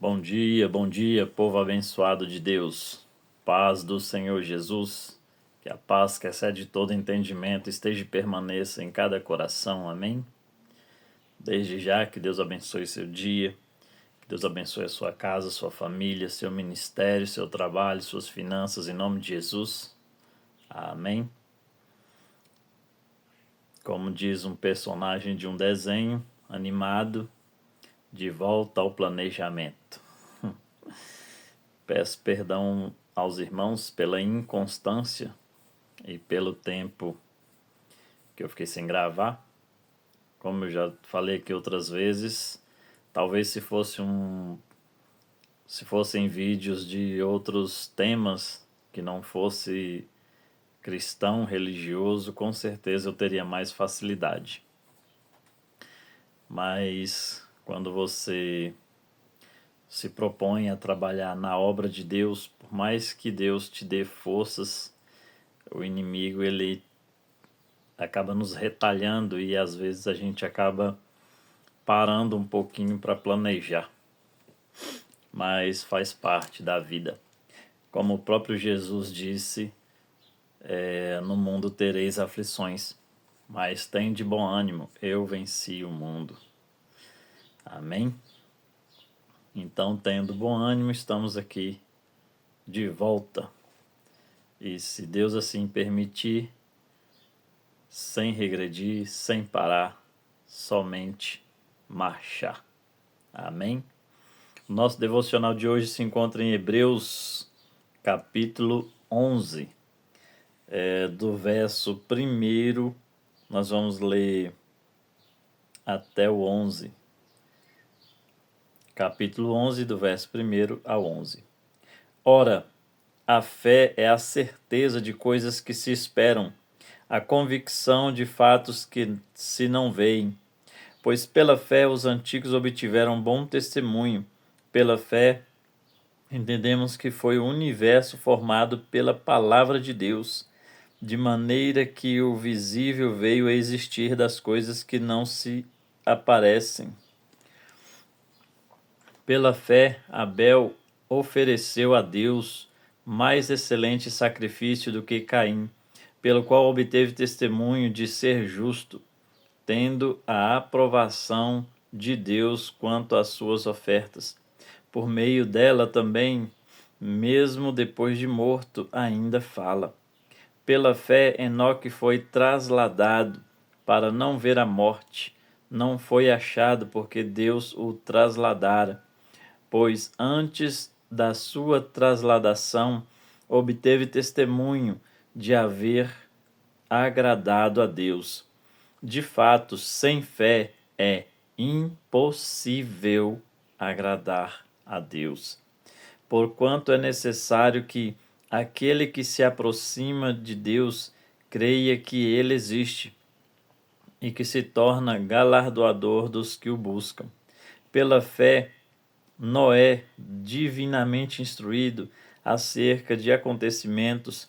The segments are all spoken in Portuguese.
Bom dia, povo abençoado de Deus. Paz do Senhor Jesus. Que a paz que excede todo entendimento esteja e permaneça em cada coração. Amém? Desde já, que Deus abençoe seu dia, que Deus abençoe a sua casa, sua família, seu ministério, seu trabalho, suas finanças, em nome de Jesus. Amém? Como diz um personagem de um desenho animado, de volta ao planejamento. Peço perdão aos irmãos pela inconstância e pelo tempo que eu fiquei sem gravar. Como eu já falei aqui outras vezes, talvez se fossem vídeos de outros temas que não fosse cristão, religioso, com certeza eu teria mais facilidade. Mas quando você se propõe a trabalhar na obra de Deus, por mais que Deus te dê forças, o inimigo ele acaba nos retalhando e às vezes a gente acaba parando um pouquinho para planejar. Mas faz parte da vida. Como o próprio Jesus disse, no mundo tereis aflições, mas tem de bom ânimo, eu venci o mundo. Amém? Então, tendo bom ânimo, estamos aqui de volta. E se Deus assim permitir, sem regredir, sem parar, somente marchar. Amém? O nosso devocional de hoje se encontra em Hebreus, capítulo 11. Do verso 1, nós vamos ler até o 11. Capítulo 11, do verso 1 ao 11. Ora, a fé é a certeza de coisas que se esperam, a convicção de fatos que se não veem. Pois pela fé os antigos obtiveram bom testemunho. Pela fé entendemos que foi o universo formado pela palavra de Deus, de maneira que o visível veio a existir das coisas que não se aparecem. Pela fé, Abel ofereceu a Deus mais excelente sacrifício do que Caim, pelo qual obteve testemunho de ser justo, tendo a aprovação de Deus quanto às suas ofertas. Por meio dela também, mesmo depois de morto, ainda fala. Pela fé, Enoque foi trasladado para não ver a morte. Não foi achado porque Deus o trasladara, pois antes da sua trasladação obteve testemunho de haver agradado a Deus. De fato, sem fé é impossível agradar a Deus, porquanto é necessário que aquele que se aproxima de Deus creia que Ele existe e que se torna galardoador dos que o buscam. Pela fé, Noé, divinamente instruído acerca de acontecimentos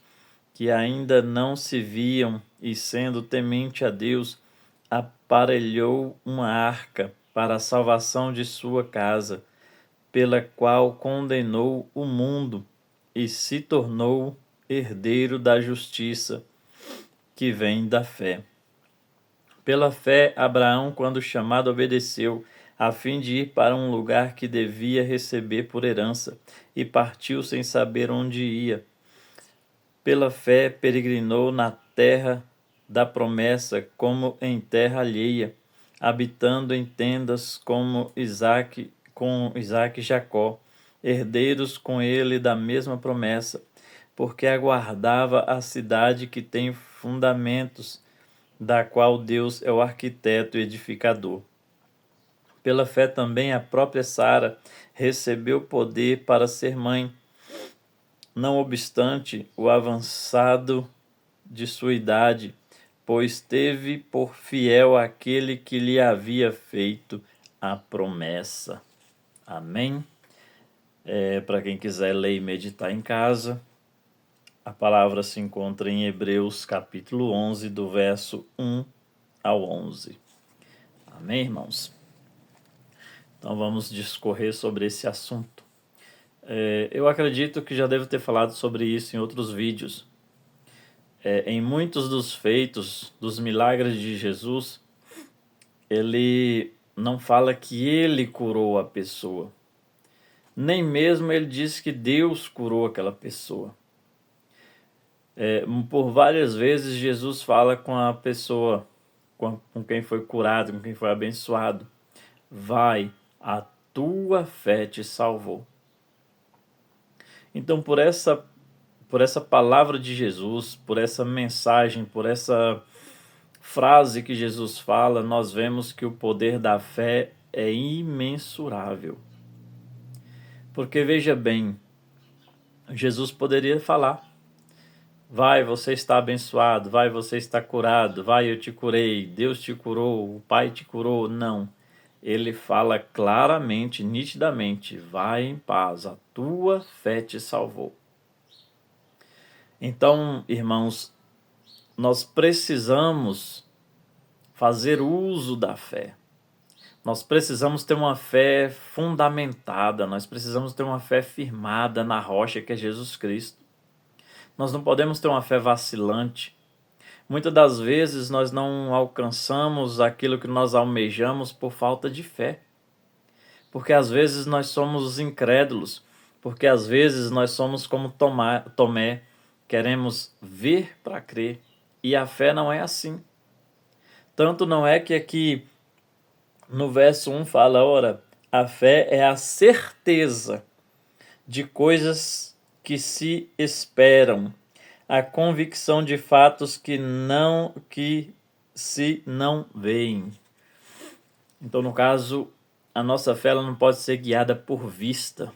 que ainda não se viam e sendo temente a Deus, aparelhou uma arca para a salvação de sua casa, pela qual condenou o mundo e se tornou herdeiro da justiça que vem da fé. Pela fé, Abraão, quando chamado, obedeceu, a fim de ir para um lugar que devia receber por herança, e partiu sem saber onde ia. Pela fé, peregrinou na terra da promessa, como em terra alheia, habitando em tendas com Isaque e Jacó, herdeiros com ele da mesma promessa, porque aguardava a cidade que tem fundamentos, da qual Deus é o arquiteto e edificador. Pela fé também a própria Sara recebeu poder para ser mãe, não obstante o avançado de sua idade, pois teve por fiel aquele que lhe havia feito a promessa. Amém? Para quem quiser ler e meditar em casa, a palavra se encontra em Hebreus capítulo 11, do verso 1 ao 11. Amém, irmãos? Então vamos discorrer sobre esse assunto. Eu acredito que já devo ter falado sobre isso em outros vídeos. Em muitos dos feitos, dos milagres de Jesus, ele não fala que ele curou a pessoa. Nem mesmo ele diz que Deus curou aquela pessoa. Por várias vezes Jesus fala com a pessoa, com quem foi curado, com quem foi abençoado. Vai, a tua fé te salvou. Então, por essa palavra de Jesus, por essa mensagem, por essa frase que Jesus fala, nós vemos que o poder da fé é imensurável. Porque veja bem, Jesus poderia falar: vai, você está abençoado, vai, você está curado, vai, eu te curei, Deus te curou, o Pai te curou. Não. Ele fala claramente, nitidamente: vai em paz, a tua fé te salvou. Então, irmãos, nós precisamos fazer uso da fé. Nós precisamos ter uma fé fundamentada, nós precisamos ter uma fé firmada na rocha que é Jesus Cristo. Nós não podemos ter uma fé vacilante. Muitas das vezes nós não alcançamos aquilo que nós almejamos por falta de fé. Porque às vezes nós somos incrédulos, porque às vezes nós somos como Tomé, queremos ver para crer. E a fé não é assim. Tanto não é que aqui no verso 1 fala, ora, a fé é a certeza de coisas que se esperam, a convicção de fatos que se não veem. Então, no caso, a nossa fé ela não pode ser guiada por vista,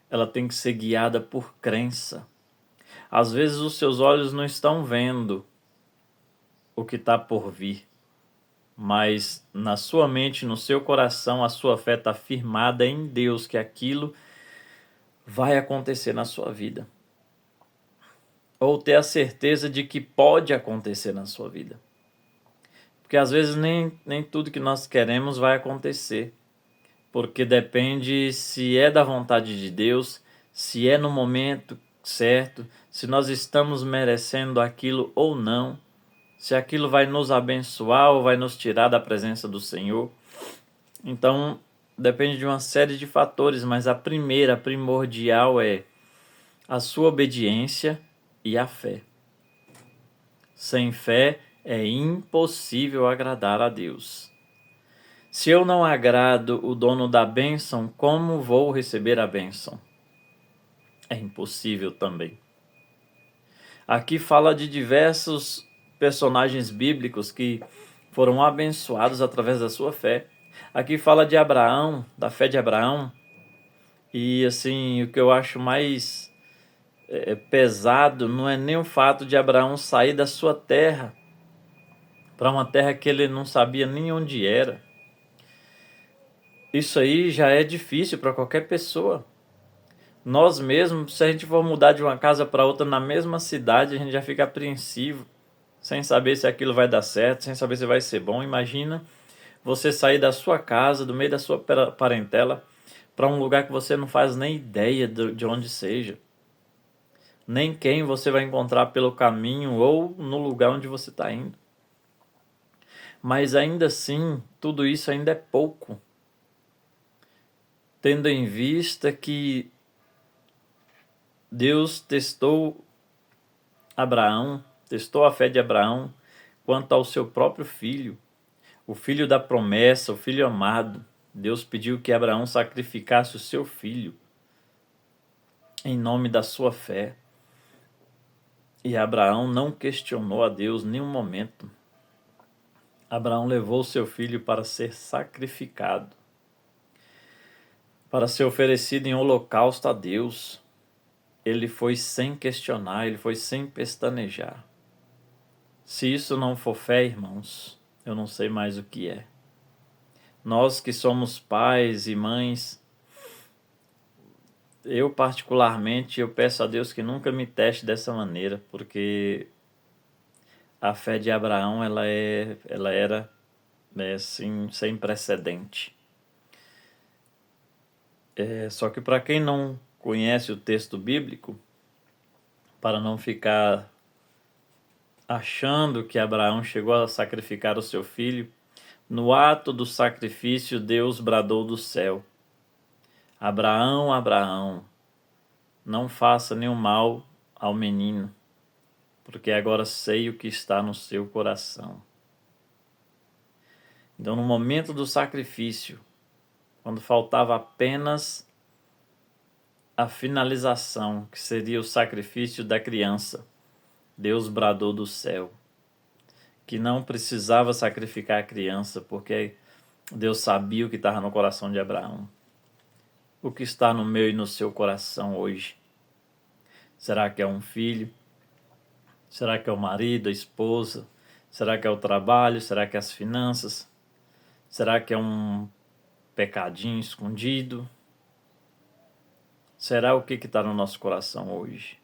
ela tem que ser guiada por crença. Às vezes os seus olhos não estão vendo o que está por vir, mas na sua mente, no seu coração, a sua fé está firmada em Deus, que aquilo vai acontecer na sua vida. Ou ter a certeza de que pode acontecer na sua vida. Porque às vezes nem tudo que nós queremos vai acontecer. Porque depende se é da vontade de Deus, se é no momento certo, se nós estamos merecendo aquilo ou não, se aquilo vai nos abençoar ou vai nos tirar da presença do Senhor. Então, depende de uma série de fatores, mas a primeira, primordial, é a sua obediência e a fé. Sem fé é impossível agradar a Deus. Se eu não agrado o dono da bênção, como vou receber a bênção? É impossível também. Aqui fala de diversos personagens bíblicos que foram abençoados através da sua fé. Aqui fala de Abraão, da fé de Abraão. E assim, o que eu acho mais pesado não é nem o fato de Abraão sair da sua terra para uma terra que ele não sabia nem onde era. Isso aí já é difícil para qualquer pessoa. Nós mesmos, se a gente for mudar de uma casa para outra na mesma cidade, a gente já fica apreensivo, sem saber se aquilo vai dar certo, sem saber se vai ser bom. Imagina você sair da sua casa, do meio da sua parentela, para um lugar que você não faz nem ideia de onde seja, nem quem você vai encontrar pelo caminho ou no lugar onde você está indo. Mas ainda assim, tudo isso ainda é pouco, tendo em vista que Deus testou Abraão, testou a fé de Abraão quanto ao seu próprio filho, o filho da promessa, o filho amado. Deus pediu que Abraão sacrificasse o seu filho em nome da sua fé. E Abraão não questionou a Deus em nenhum momento. Abraão levou seu filho para ser sacrificado, para ser oferecido em holocausto a Deus. Ele foi sem questionar, ele foi sem pestanejar. Se isso não for fé, irmãos, eu não sei mais o que é. Nós que somos pais e mães, eu particularmente, eu peço a Deus que nunca me teste dessa maneira, porque a fé de Abraão, ela era assim, sem precedente. Só que para quem não conhece o texto bíblico, para não ficar achando que Abraão chegou a sacrificar o seu filho, no ato do sacrifício Deus bradou do céu: Abraão, Abraão, não faça nenhum mal ao menino, porque agora sei o que está no seu coração. Então, no momento do sacrifício, quando faltava apenas a finalização, que seria o sacrifício da criança, Deus bradou do céu que não precisava sacrificar a criança, porque Deus sabia o que estava no coração de Abraão. O que está no meu e no seu coração hoje? Será que é um filho? Será que é o marido, a esposa? Será que é o trabalho? Será que é as finanças? Será que é um pecadinho escondido? Será o que está no nosso coração hoje?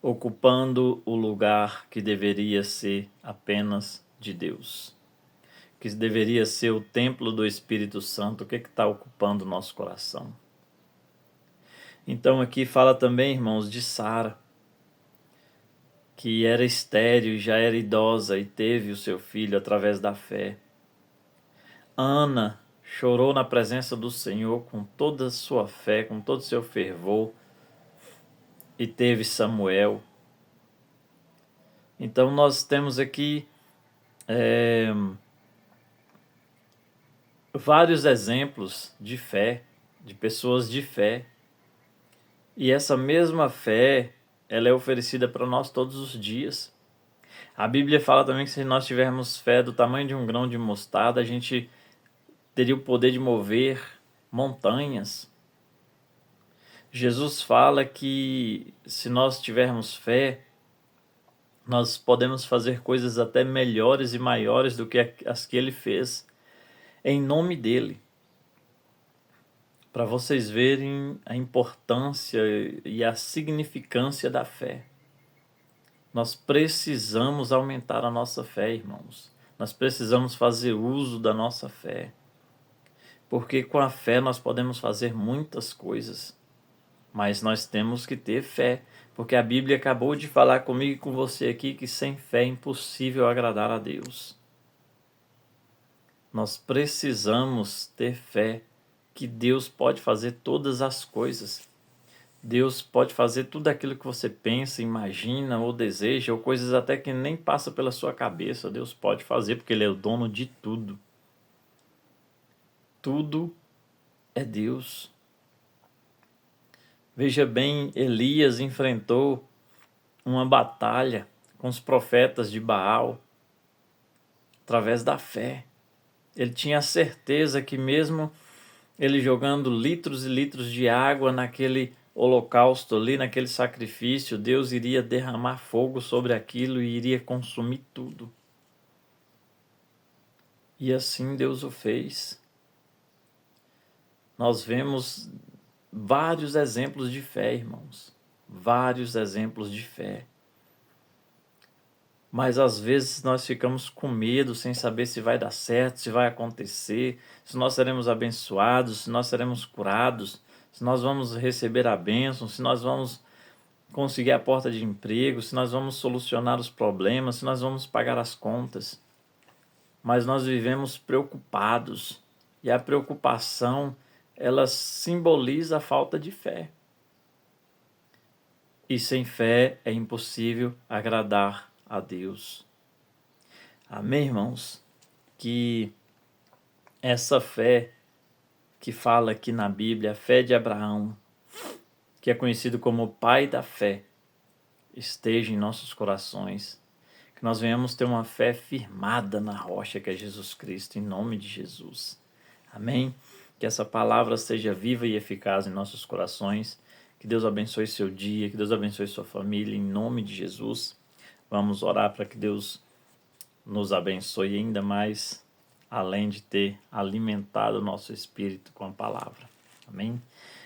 Ocupando o lugar que deveria ser apenas de Deus, que deveria ser o templo do Espírito Santo, o que está ocupando o nosso coração? Então aqui fala também, irmãos, de Sara, que era estéril, já era idosa e teve o seu filho através da fé. Ana chorou na presença do Senhor com toda a sua fé, com todo o seu fervor, e teve Samuel. Então nós temos aqui vários exemplos de fé, de pessoas de fé. E essa mesma fé, ela é oferecida para nós todos os dias. A Bíblia fala também que se nós tivermos fé do tamanho de um grão de mostarda, a gente teria o poder de mover montanhas. Jesus fala que se nós tivermos fé, nós podemos fazer coisas até melhores e maiores do que as que ele fez, em nome dele. Para vocês verem a importância e a significância da fé. Nós precisamos aumentar a nossa fé, irmãos. Nós precisamos fazer uso da nossa fé. Porque com a fé nós podemos fazer muitas coisas. Mas nós temos que ter fé. Porque a Bíblia acabou de falar comigo e com você aqui que sem fé é impossível agradar a Deus. Nós precisamos ter fé que Deus pode fazer todas as coisas. Deus pode fazer tudo aquilo que você pensa, imagina ou deseja, ou coisas até que nem passa pela sua cabeça. Deus pode fazer porque Ele é o dono de tudo. Tudo é Deus. Veja bem, Elias enfrentou uma batalha com os profetas de Baal através da fé. Ele tinha certeza que mesmo ele jogando litros e litros de água naquele holocausto ali, naquele sacrifício, Deus iria derramar fogo sobre aquilo e iria consumir tudo. E assim Deus o fez. Nós vemos vários exemplos de fé, irmãos. Vários exemplos de fé. Mas às vezes nós ficamos com medo, sem saber se vai dar certo, se vai acontecer, se nós seremos abençoados, se nós seremos curados, se nós vamos receber a bênção, se nós vamos conseguir a porta de emprego, se nós vamos solucionar os problemas, se nós vamos pagar as contas. Mas nós vivemos preocupados e a preocupação, ela simboliza a falta de fé. E sem fé é impossível agradar a Deus. Amém, irmãos? Que essa fé que fala aqui na Bíblia, a fé de Abraão, que é conhecido como o pai da fé, esteja em nossos corações. Que nós venhamos ter uma fé firmada na rocha que é Jesus Cristo, em nome de Jesus. Amém? Que essa palavra seja viva e eficaz em nossos corações. Que Deus abençoe seu dia, que Deus abençoe sua família, em nome de Jesus. Vamos orar para que Deus nos abençoe ainda mais, além de ter alimentado o nosso espírito com a palavra. Amém?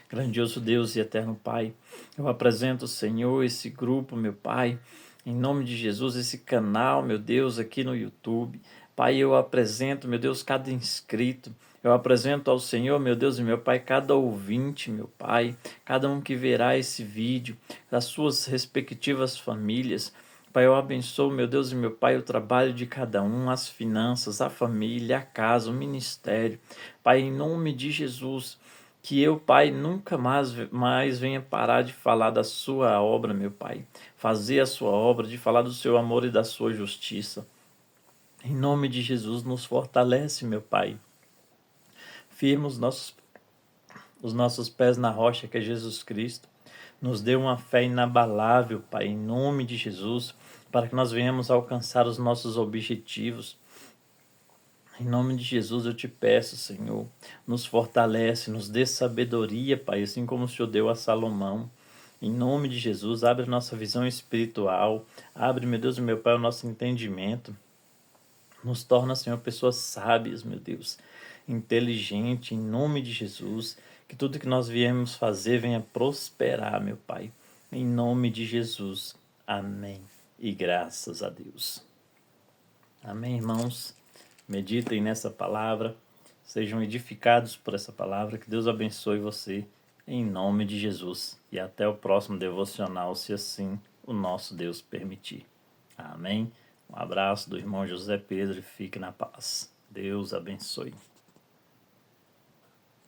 Grandioso Deus e eterno Pai, eu apresento, Senhor, esse grupo, meu Pai, em nome de Jesus, esse canal, meu Deus, aqui no YouTube. Pai, eu apresento, meu Deus, cada inscrito. Eu apresento ao Senhor, meu Deus e meu Pai, cada ouvinte, meu Pai, cada um que verá esse vídeo, das suas respectivas famílias. Pai, eu abençoo, meu Deus e meu Pai, o trabalho de cada um, as finanças, a família, a casa, o ministério. Pai, em nome de Jesus, que eu, Pai, nunca mais venha parar de falar da sua obra, meu Pai. Fazer a sua obra, de falar do seu amor e da sua justiça. Em nome de Jesus, nos fortalece, meu Pai. Firma os nossos pés na rocha, que é Jesus Cristo. Nos dê uma fé inabalável, Pai, em nome de Jesus, para que nós venhamos alcançar os nossos objetivos. Em nome de Jesus eu te peço, Senhor, nos fortalece, nos dê sabedoria, Pai, assim como o Senhor deu a Salomão. Em nome de Jesus, abre nossa visão espiritual, abre, meu Deus e meu Pai, o nosso entendimento. Nos torna, Senhor, pessoas sábias, meu Deus, inteligente, em nome de Jesus. Que tudo que nós viemos fazer venha prosperar, meu Pai. Em nome de Jesus. Amém. E graças a Deus. Amém, irmãos. Meditem nessa palavra. Sejam edificados por essa palavra. Que Deus abençoe você. Em nome de Jesus. E até o próximo devocional, se assim o nosso Deus permitir. Amém. Um abraço do irmão José Pedro e fique na paz. Deus abençoe.